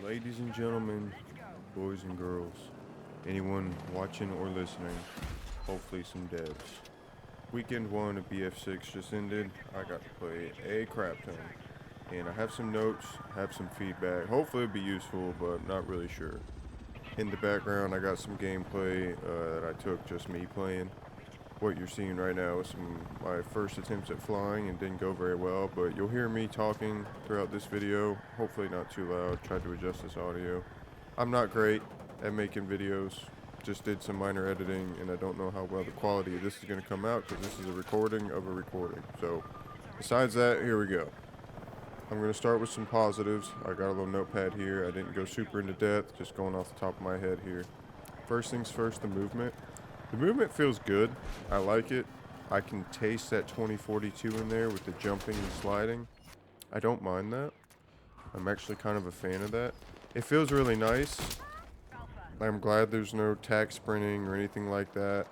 Ladies and gentlemen, boys and girls, anyone watching or listening, hopefully some devs. Weekend 1 of BF6 just ended. I got to play a crap ton. And I have some notes, have some feedback. Hopefully it'll be useful, but not really sure. In the background, I got some gameplay that I took just me playing. What you're seeing right now is my first attempts at flying and didn't go very well, but you'll hear me talking throughout this video. Hopefully not too loud. Tried to adjust this audio. I'm not great at making videos. Just did some minor editing, and I don't know how well the quality of this is going to come out because this is a recording of a recording. So besides that, here we go. I'm going to start with some positives. I got a little notepad here. I didn't go super into depth, just going off the top of my head here. First things first, the movement. The movement feels good. I like it. I can taste that 2042 in there with the jumping and sliding. I don't mind that. I'm actually kind of a fan of that. It feels really nice. I'm glad there's no tack sprinting or anything like that.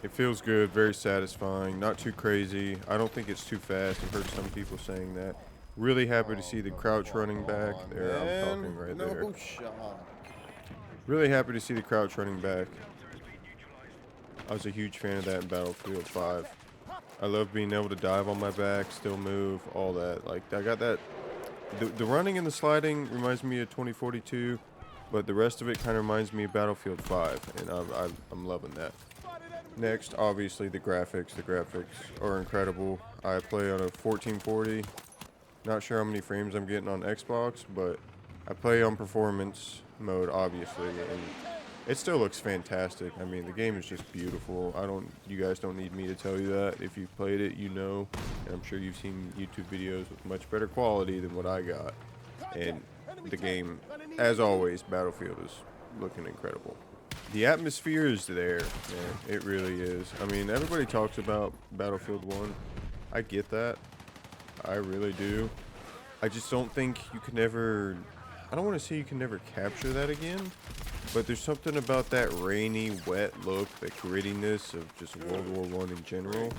It feels good, very satisfying, not too crazy. I don't think it's too fast. I've heard some people saying that. Really happy to see the crouch running back. There, I'm talking right there. No shot. Really happy to see the crouch running back. I was a huge fan of that in Battlefield 5. I love being able to dive on my back, still move, all that. Like, I got that. The running and the sliding reminds me of 2042, but the rest of it kind of reminds me of Battlefield 5, and I'm loving that. Next, obviously, the graphics. The graphics are incredible. I play on a 1440. Not sure how many frames I'm getting on Xbox, but I play on performance mode, obviously, and it still looks fantastic. I mean, the game is just beautiful. You guys don't need me to tell you that. If you've played it, you know, and I'm sure you've seen YouTube videos with much better quality than what I got. And the game, as always, Battlefield is looking incredible. The atmosphere is there, man. It really is. I mean, everybody talks about Battlefield 1. I get that. I really do. I just don't think you can ever... I don't want to say you can never capture that again, but there's something about that rainy, wet look, that grittiness of just World War I in general,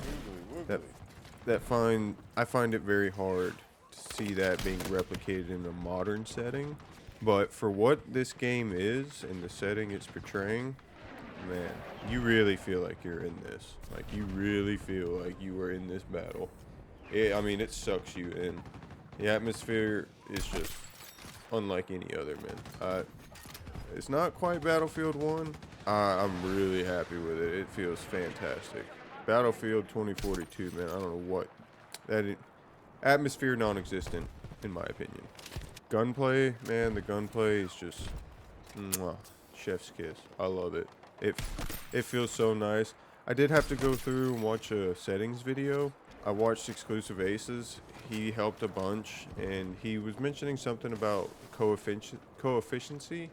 I find it very hard to see that being replicated in a modern setting. But for what this game is and the setting it's portraying, man, you really feel like you're in this. Like, you really feel like you are in this battle. I mean, it sucks you in. The atmosphere is just unlike any other, man. It's not quite Battlefield 1. I'm really happy with it. It feels fantastic. Battlefield 2042, man. I don't know what atmosphere non-existent, in my opinion. Gunplay, man. The gunplay is just mwah, chef's kiss. I love it. It feels so nice. I did have to go through and watch a settings video. I watched Exclusive Aces. He helped a bunch, and he was mentioning something about coefficiency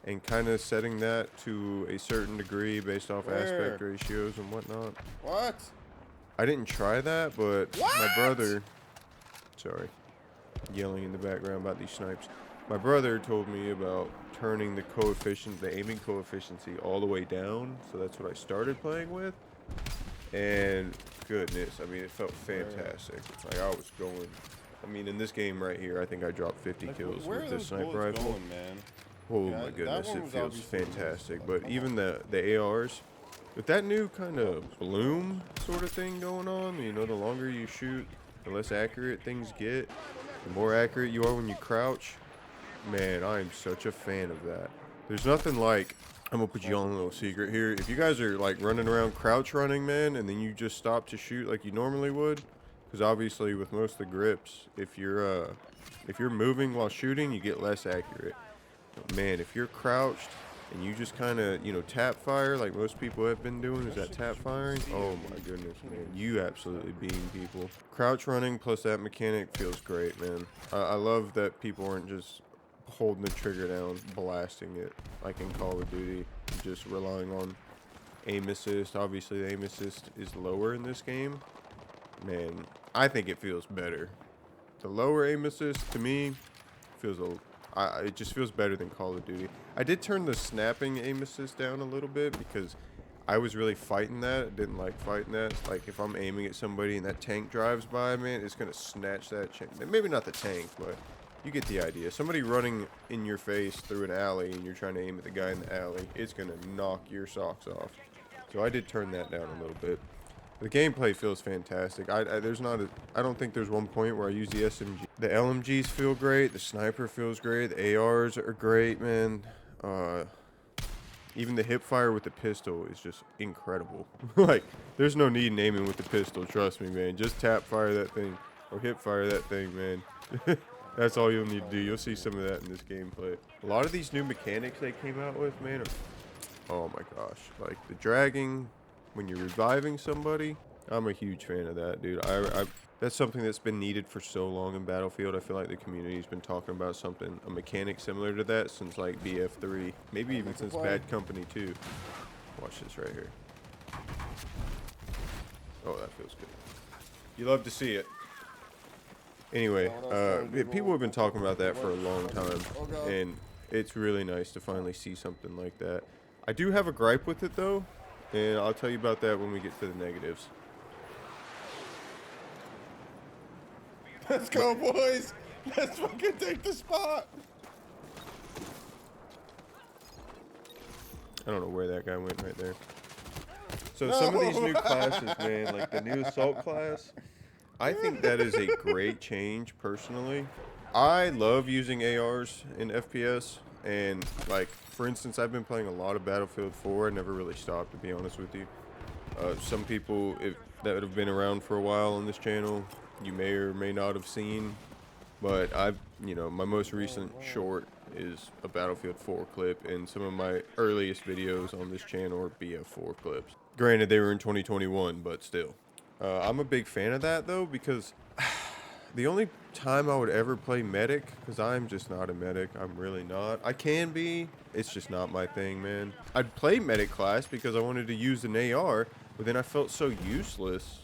and kind of setting that to a certain degree based off aspect ratios and whatnot. What? I didn't try that, but my brother... Sorry. Yelling in the background about these snipes. My brother told me about turning the aiming coefficiency all the way down, so that's what I started playing with. And goodness, I mean, it felt fantastic. Like, I was going... I mean, in this game right here, I think I dropped 50 kills with this sniper rifle. Going, man? Oh my goodness, it feels fantastic. But even the ARs, with that new kind of bloom sort of thing going on, you know, the longer you shoot, the less accurate things get. The more accurate you are when you crouch. Man, I am such a fan of that. There's nothing like... I'm gonna put you on a little secret here. If you guys are like running around crouch running, man, and then you just stop to shoot like you normally would, because obviously with most of the grips, if you're moving while shooting, you get less accurate. But man, if you're crouched and you just kind of, you know, tap fire like most people have been doing, is that tap firing? Oh my goodness, man, you absolutely beam people. Crouch running plus that mechanic feels great, man. I love that people aren't just holding the trigger down, blasting it like in Call of Duty, just relying on aim assist. Obviously, the aim assist is lower in this game. Man, I think it feels better. The lower aim assist, to me, feels it just feels better than Call of Duty. I did turn the snapping aim assist down a little bit because I was really fighting that. I didn't like fighting that. Like, if I'm aiming at somebody and that tank drives by, man, it's going to snatch that chain. Maybe not the tank, but You get the idea. Somebody running in your face through an alley and you're trying to aim at the guy in the alley, it's going to knock your socks off. So I did turn that down a little bit. The gameplay feels fantastic. I don't think there's one point where I use the SMG. The LMGs feel great. The sniper feels great. The ARs are great, man. Even the hip fire with the pistol is just incredible. Like, there's no need in aiming with the pistol. Trust me, man. Just tap fire that thing or hip fire that thing, man. That's all you'll need to do. You'll see some of that in this gameplay. A lot of these new mechanics they came out with, man, oh my gosh. Like, the dragging when you're reviving somebody, I'm a huge fan of that, dude. That's something that's been needed for so long in Battlefield. I feel like the community's been talking about a mechanic similar to that since, like, BF3. Maybe even since Bad Company 2. Watch this right here. Oh, that feels good. You love to see it. Anyway, people have been talking about that for a long time, and it's really nice to finally see something like that. I do have a gripe with it, though, and I'll tell you about that when we get to the negatives. Let's go, boys! Let's fucking take the spot! I don't know where that guy went right there. So some of these new classes, man, like the new assault class, I think that is a great change, personally. I love using ARs in FPS, and, like, for instance, I've been playing a lot of Battlefield 4. I never really stopped, to be honest with you. Some people that have been around for a while on this channel, you may or may not have seen, but my most recent short is a Battlefield 4 clip, and some of my earliest videos on this channel are BF4 clips. Granted, they were in 2021, but still. I'm a big fan of that, though, because the only time I would ever play medic, because I'm just not a medic, I'm really not. I can be, it's just not my thing, man. I'd play medic class because I wanted to use an AR, but then I felt so useless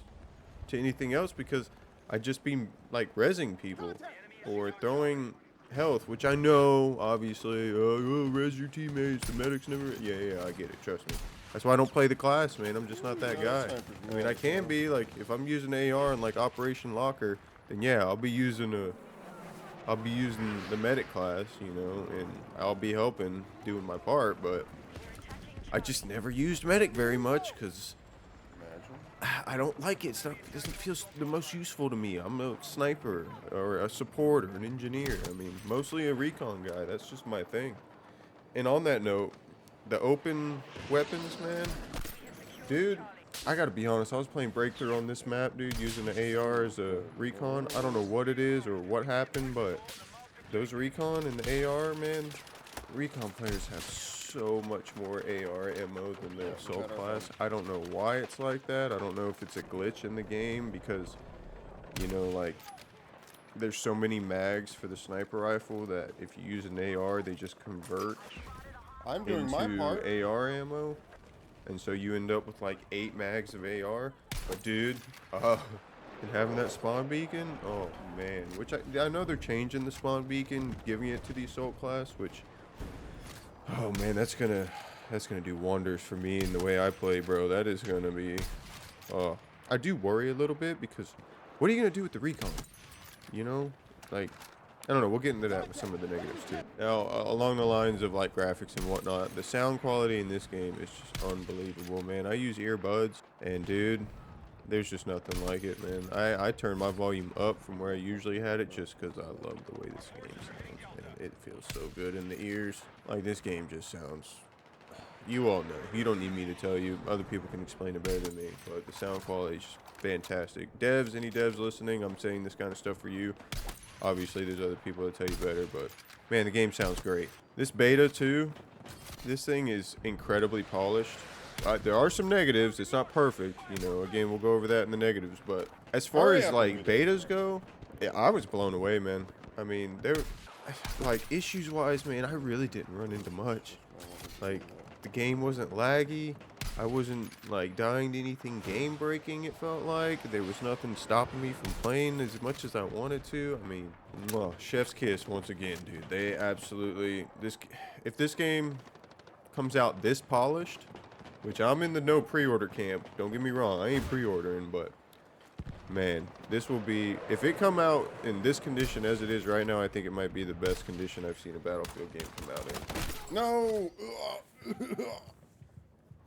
to anything else because I'd just be, like, rezzing people or throwing health, which I know, obviously, res your teammates, the medics never, yeah, I get it, trust me. That's why I don't play the class, man. I'm just not that guy. I mean, I can be, like, if I'm using AR in, like, Operation Locker, then yeah, I'll be using the medic class, you know, and I'll be helping, doing my part, but I just never used medic very much, because I don't like it. It doesn't feel the most useful to me. I'm a sniper, or a support, or an engineer. I mean, mostly a recon guy. That's just my thing. And on that note, the open weapons, man, dude, I gotta be honest, I was playing Breakthrough on this map, dude, using the AR as a recon. I don't know what it is or what happened, but those recon and the AR, man, recon players have so much more AR ammo than the assault class. I don't know why it's like that. I don't know if it's a glitch in the game because, you know, like, there's so many mags for the sniper rifle that if you use an AR, they just convert I'm doing into my part. AR ammo, and so you end up with like 8 mags of AR. But dude, and having that spawn beacon, oh man, which I know they're changing the spawn beacon, giving it to the assault class, which, oh man, that's gonna do wonders for me in the way I play, bro. That is gonna be, I do worry a little bit because what are you gonna do with the recon? You know, like, I don't know, we'll get into that with some of the negatives too. Now, along the lines of like graphics and whatnot, the sound quality in this game is just unbelievable, man. I use earbuds, and dude, there's just nothing like it, man. I turn my volume up from where I usually had it just because I love the way this game sounds, man. It feels so good in the ears. Like, this game just sounds, you all know. You don't need me to tell you. Other people can explain it better than me, but the sound quality is just fantastic. Devs, any devs listening, I'm saying this kind of stuff for you. Obviously, there's other people that tell you better, but man, the game sounds great. This beta too, this thing is incredibly polished. There are some negatives. It's not perfect, you know. Again, we'll go over that in the negatives. But as far as like betas go, yeah, I was blown away, man. I mean, there, like, issues-wise, man, I really didn't run into much. Like, the game wasn't laggy. I wasn't, like, dying to anything game-breaking, it felt like. There was nothing stopping me from playing as much as I wanted to. I mean, chef's kiss once again, dude. They absolutely, if this game comes out this polished, which I'm in the no pre-order camp, don't get me wrong, I ain't pre-ordering, but man, this will be, if it come out in this condition as it is right now, I think it might be the best condition I've seen a Battlefield game come out in. No!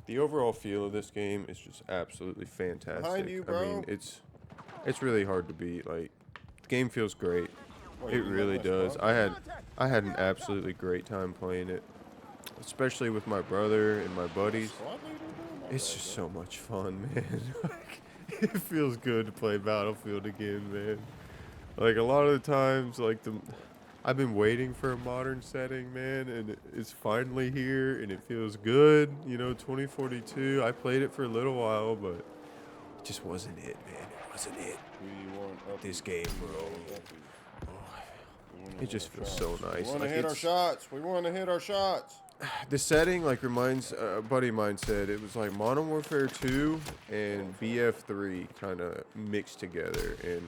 The overall feel of this game is just absolutely fantastic. Behind you, bro. I mean, it's really hard to beat. Like, the game feels great. Wait, It really does. I had an absolutely great time playing it, especially with my brother and my buddies. It's just so much fun, man. Like, it feels good to play Battlefield again, man. Like, a lot of the times, like, I've been waiting for a modern setting, man, and it's finally here, and it feels good. You know, 2042, I played it for a little while, but it just wasn't it, man. It wasn't it. This game, bro. It just feels so nice. We want to Like, hit our shots. We want to hit our shots. the setting, like, reminds, a buddy of mine said, it was like Modern Warfare 2 and BF3 kind of mixed together, and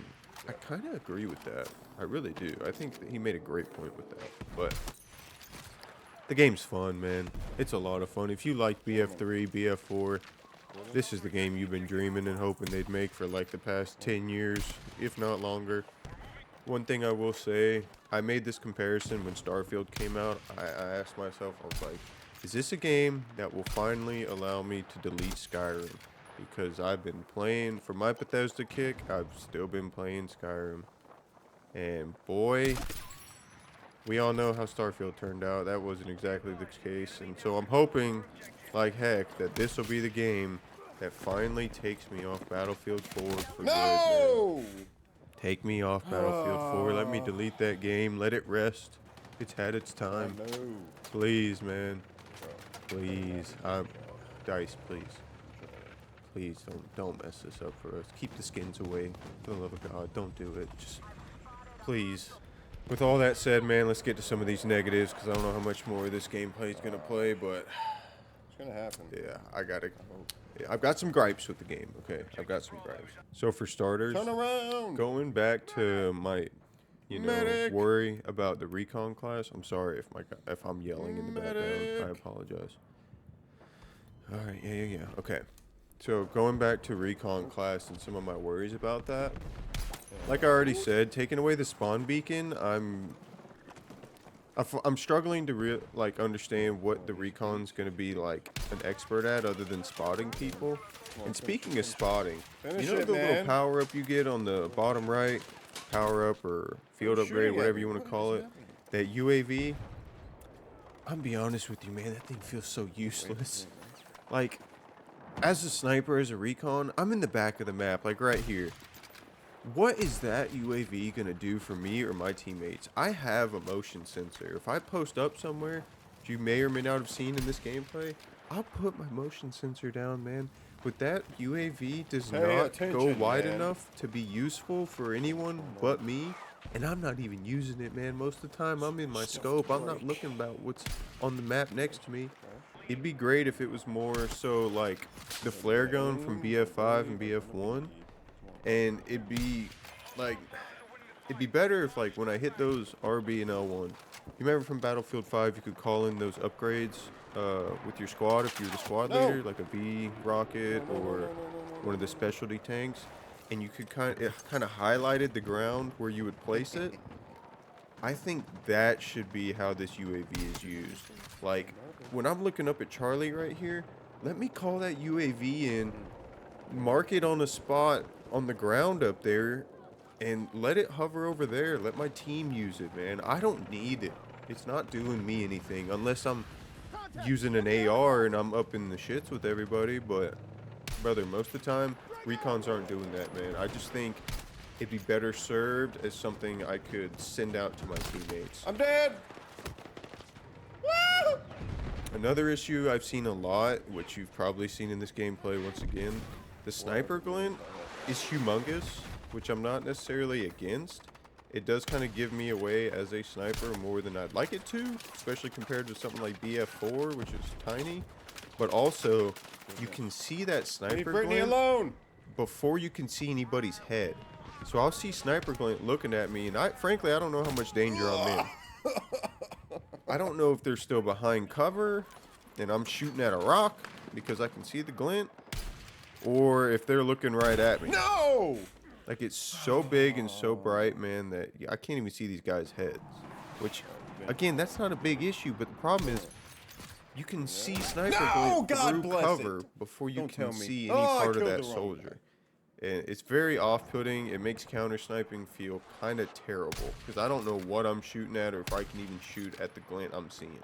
I kind of agree with that. I really do. I think that he made a great point with that. But the game's fun, man. It's a lot of fun. If you like BF3, BF4, this is the game you've been dreaming and hoping they'd make for like the past 10 years, if not longer. One thing I will say, I made this comparison when Starfield came out. I asked myself, I was like, is this a game that will finally allow me to delete Skyrim? Because I've been playing, for my Bethesda kick, I've still been playing Skyrim. And boy, we all know how Starfield turned out. That wasn't exactly the case. And so I'm hoping, like heck, that this will be the game that finally takes me off Battlefield 4 for good, man. Take me off Battlefield 4. Let me delete that game. Let it rest. It's had its time. Please, man. Please. Dice, please. Please don't mess this up for us. Keep the skins away. For the love of God, don't do it. Just please. With all that said, man, let's get to some of these negatives because I don't know how much more this gameplay is gonna play, but it's gonna happen. Yeah, I've got some gripes with the game. Okay, I've got some gripes. So for starters, turn around. Going back to my, Medic. worry about the recon class. I'm sorry if I'm yelling in the background. I apologize. All right, yeah. Okay. So going back to recon class and some of my worries about that. Like I already said, taking away the spawn beacon, I'm struggling to understand what the recon's gonna be like an expert at other than spotting people. And speaking of spotting, you know the little power up you get on the bottom right, power up or field upgrade, whatever you want to call it, that UAV. I'm be honest with you, man, that thing feels so useless. Like, as a sniper, as a recon, I'm in the back of the map, like right here. What is that UAV gonna do for me or my teammates? I have a motion sensor. If I post up somewhere, which you may or may not have seen in this gameplay, I'll put my motion sensor down, man. But that UAV does not go wide enough to be useful for anyone but me. And I'm not even using it, man. Most of the time, I'm in my scope. I'm not looking about what's on the map next to me. It'd be great if it was more so like the flare gun from BF5 and BF1. And it'd be better if, like, when I hit those RB and L1, you remember from Battlefield 5, you could call in those upgrades with your squad if you're the squad leader, like a V rocket or one of the specialty tanks, and you could kind of highlighted the ground where you would place it. I think that should be how this UAV is used. Like, when I'm looking up at Charlie right here, let me call that UAV in, mark it on a spot on the ground up there, and let it hover over there. Let my team use it, man. I don't need it. It's not doing me anything unless I'm using an AR and I'm up in the shits with everybody. But brother, most of the time recons aren't doing that, man. I just think it'd be better served as something I could send out to my teammates. I'm dead. Woo! Another issue I've seen a lot, which you've probably seen in this gameplay once again, the sniper glint is humongous, which I'm not necessarily against. It does kind of give me away as a sniper more than I'd like it to, especially compared to something like BF4, which is tiny. But also, you can see that sniper glint before you can see anybody's head. So I'll see sniper glint looking at me, and frankly, I don't know how much danger I'm in. I don't know if they're still behind cover, and I'm shooting at a rock, because I can see the glint, or if they're looking right at me. No! Like, it's so big and so bright, man, that I can't even see these guys' heads. Which, again, that's not a big issue, but the problem is you can see sniper No! bullets God through bless cover it. before you Don't can tell me. see any Oh, I part of killed that the wrong soldier. And it's very off-putting. It makes counter sniping feel kind of terrible because I don't know what I'm shooting at or if I can even shoot at the glint I'm seeing.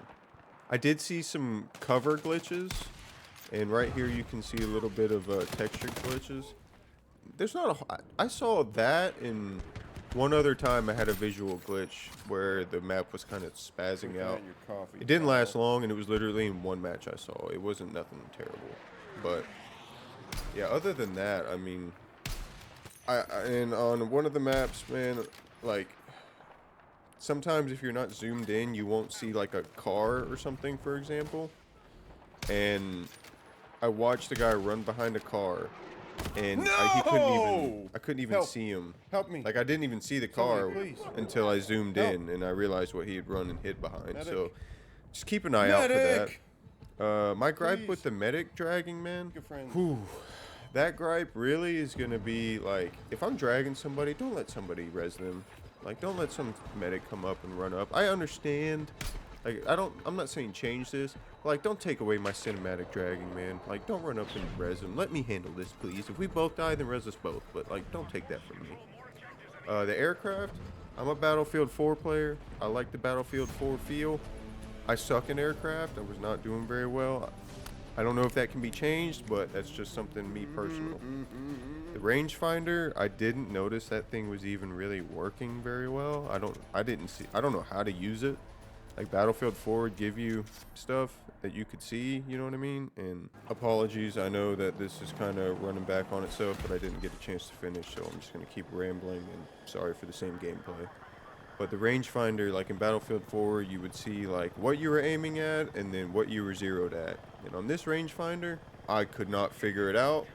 I did see some cover glitches, and right here you can see a little bit of texture glitches. There's not a. I saw that, in one other time I had a visual glitch where the map was kind of spazzing out. Your coffee It didn't last towel. long, and it was literally in one match I saw. It wasn't nothing terrible, but yeah. Other than that, I mean, and on one of the maps, man, like sometimes if you're not zoomed in, you won't see like a car or something, for example. And I watched a guy run behind a car, and I couldn't even Help. see him. Help me. Like, I didn't even see the Somebody, car please. until I zoomed Help. in, and I realized what he had run and hid behind. Medic. So just keep an eye out for that. Medic. My gripe Please. with the medic dragging, man. Good friend. Whew, that gripe really is gonna be like, if I'm dragging somebody, don't let somebody res them. Like, don't let some medic come up and run up. I understand. Like, I'm not saying change this. Like, don't take away my cinematic dragging, man. Like, don't run up and res them. Let me handle this, please. If we both die, then res us both. But, like, don't take that from me. The aircraft, I'm a Battlefield 4 player. I like the Battlefield 4 feel. I suck in aircraft. I was not doing very well. I don't know if that can be changed, but that's just something me personal. The rangefinder, I didn't notice that thing was even really working very well. I don't know how to use it. Like, Battlefield 4 would give you stuff that you could see, you know what I mean? And apologies, I know that this is kind of running back on itself, but I didn't get a chance to finish, so I'm just going to keep rambling, and sorry for the same gameplay. But the rangefinder, like in Battlefield 4, you would see like what you were aiming at and then what you were zeroed at. And on this rangefinder, I could not figure it out.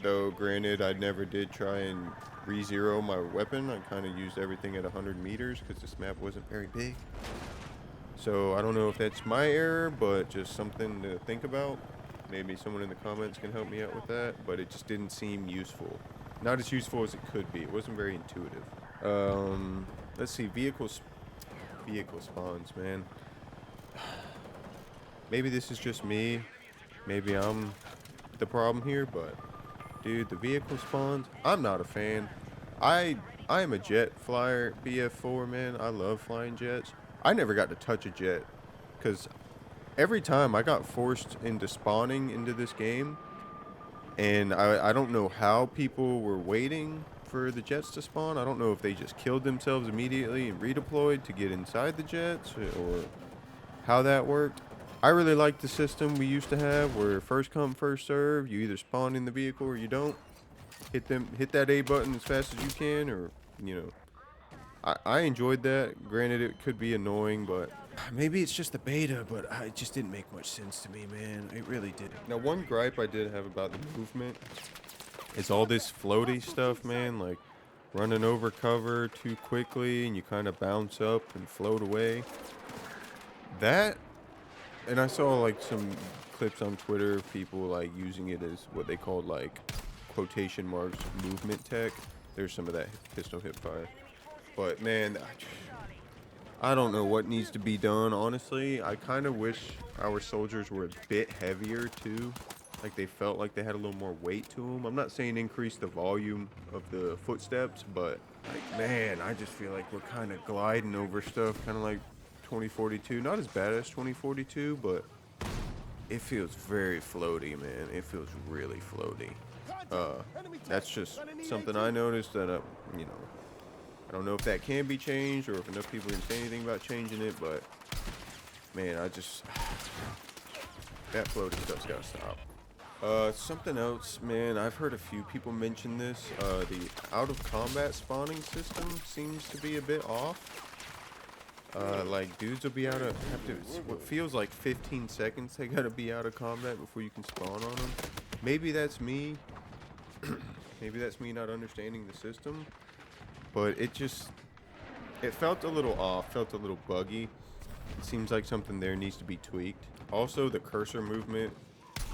Though, granted, I never did try and re-zero my weapon. I kind of used everything at 100 meters because this map wasn't very big. So I don't know if that's my error, but just something to think about. Maybe someone in the comments can help me out with that. But it just didn't seem useful. Not as useful as it could be. It wasn't very intuitive. Let's see, vehicle spawns, man. Maybe this is just me. Maybe I'm the problem here, but dude, the vehicle spawns, I'm not a fan. I am a jet flyer, BF4, man. I love flying jets. I never got to touch a jet because every time I got forced into spawning into this game, and I don't know how people were waiting for the jets to spawn. I don't know if they just killed themselves immediately and redeployed to get inside the jets, or how that worked. I really liked the system we used to have where first come, first serve. You either spawn in the vehicle or you don't. Hit that A button as fast as you can, or, you know. I enjoyed that. Granted, it could be annoying, but maybe it's just the beta, but it just didn't make much sense to me, man. It really didn't. Now, one gripe I did have about the movement is all this floaty stuff, man. Like, running over cover too quickly, and you kind of bounce up and float away. That, and I saw, like, some clips on Twitter of people, like, using it as what they called, like, quotation marks, movement tech. There's some of that pistol hip fire. But, man, I don't know what needs to be done, honestly. I kind of wish our soldiers were a bit heavier, too. Like, they felt like they had a little more weight to them. I'm not saying increase the volume of the footsteps, but, like, man, I just feel like we're kind of gliding over stuff, kind of like 2042. Not as bad as 2042, but it feels very floaty, man. It feels really floaty. That's just something I noticed that, you know, I don't know if that can be changed or if enough people can say anything about changing it, but, man, that floaty stuff's gotta stop. Something else, man, I've heard a few people mention this. The out-of-combat spawning system seems to be a bit off. Like, dudes will be what feels like 15 seconds they gotta be out of combat before you can spawn on them. Maybe that's me. Maybe that's me not understanding the system. But it felt a little off, felt a little buggy. It seems like something there needs to be tweaked. Also, the cursor movement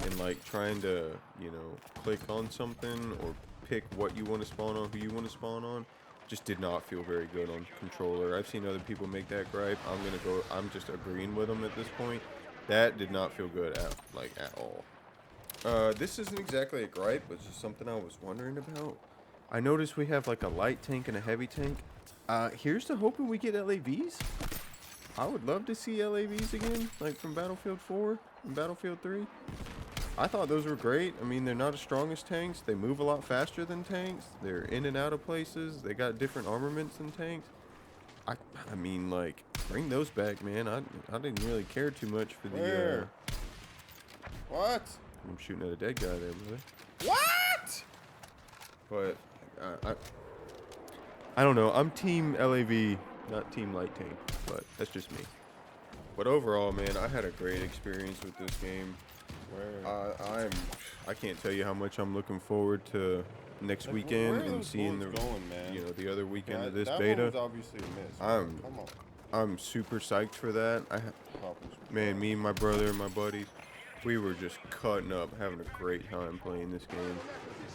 and, like, trying to, you know, click on something or pick what you want to spawn on, who you want to spawn on, just did not feel very good on controller. I've seen other people make that gripe. I'm just agreeing with them at this point. That did not feel good at all. This isn't exactly a gripe, but it's just something I was wondering about. I noticed we have like a light tank and a heavy tank. Here's to hoping we get LAVs. I would love to see LAVs again, like from Battlefield 4 and Battlefield 3. I thought those were great. I mean, they're not as strong as tanks. They move a lot faster than tanks. They're in and out of places. They got different armaments than tanks. I mean, like, bring those back, man. I didn't really care too much for the. Where? What? I'm shooting at a dead guy there, brother. What? But I don't know. I'm Team LAV, not Team Light Tank, but that's just me. But overall, man, I had a great experience with this game. Where? I can't tell you how much I'm looking forward to next Like, weekend where are and those seeing the bullets going, man? the other weekend Yeah, of this that beta. one was obviously a miss. I'm- Come on. I'm super psyched for that. Man, me and my brother and my buddies, we were just cutting up, having a great time playing this game.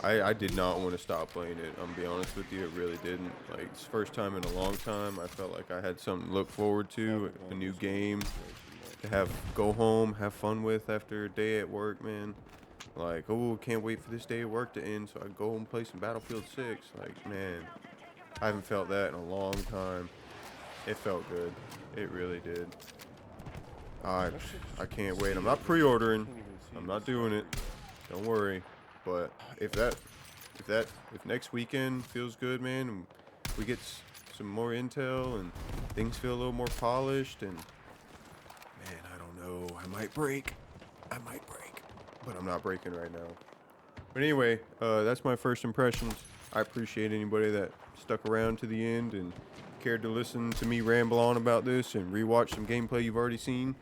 I did not want to stop playing it. I'm be honest with you, it really didn't. Like, it's the first time in a long time. I felt like I had something to look forward to, a new game to go home, have fun with after a day at work, man. Like, oh, can't wait for this day at work to end so I can go home and play some Battlefield 6. Like, man, I haven't felt that in a long time. It felt good. It really did. I can't wait. I'm not pre-ordering. I'm not doing it. Don't worry. But if next weekend feels good, man, and we get some more intel and things feel a little more polished, and man, I don't know. I might break. But I'm not breaking right now. But anyway, that's my first impressions. I appreciate anybody that stuck around to the end and cared to listen to me ramble on about this and rewatch some gameplay you've already seen.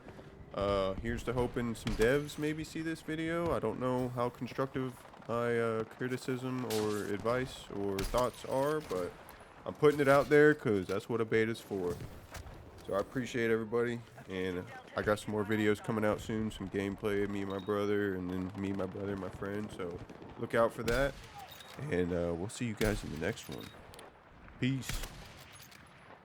Here's to hoping some devs maybe see this video. I don't know how constructive my criticism or advice or thoughts are, but I'm putting it out there because that's what a beta's for. So I appreciate everybody, and I got some more videos coming out soon, some gameplay of me and my brother, and then me, my brother, and my friend. So look out for that, and we'll see you guys in the next one. Peace.